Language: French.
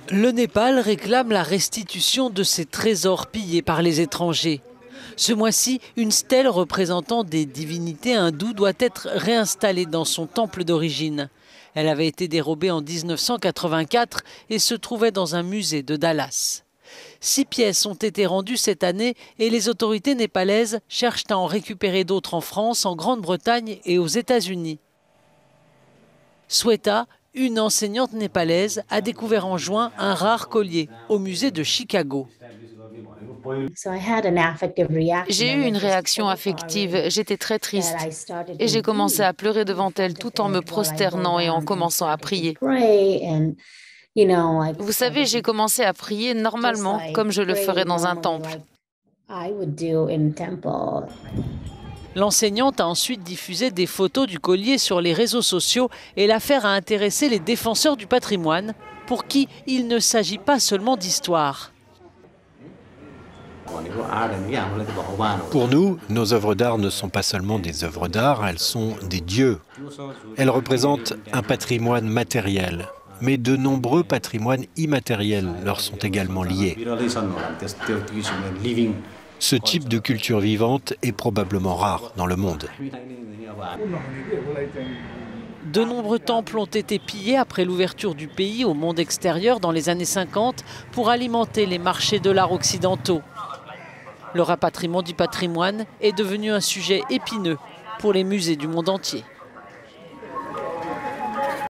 Le Népal réclame la restitution de ses trésors pillés par les étrangers. Ce mois-ci, une stèle représentant des divinités hindoues doit être réinstallée dans son temple d'origine. Elle avait été dérobée en 1984 et se trouvait dans un musée de Dallas. 6 pièces ont été rendues cette année et les autorités népalaises cherchent à en récupérer d'autres en France, en Grande-Bretagne et aux États-Unis. Sweta, une enseignante népalaise, a découvert en juin un rare collier au musée de Chicago. J'ai eu une réaction affective, j'étais très triste et j'ai commencé à pleurer devant elle tout en me prosternant et en commençant à prier. Vous savez, j'ai commencé à prier normalement comme je le ferais dans un temple. L'enseignante a ensuite diffusé des photos du collier sur les réseaux sociaux et l'affaire a intéressé les défenseurs du patrimoine pour qui il ne s'agit pas seulement d'histoire. Pour nous, nos œuvres d'art ne sont pas seulement des œuvres d'art, elles sont des dieux. Elles représentent un patrimoine matériel, mais de nombreux patrimoines immatériels leur sont également liés. Ce type de culture vivante est probablement rare dans le monde. De nombreux temples ont été pillés après l'ouverture du pays au monde extérieur dans les années 50 pour alimenter les marchés de l'art occidentaux. Le rapatriement du patrimoine est devenu un sujet épineux pour les musées du monde entier.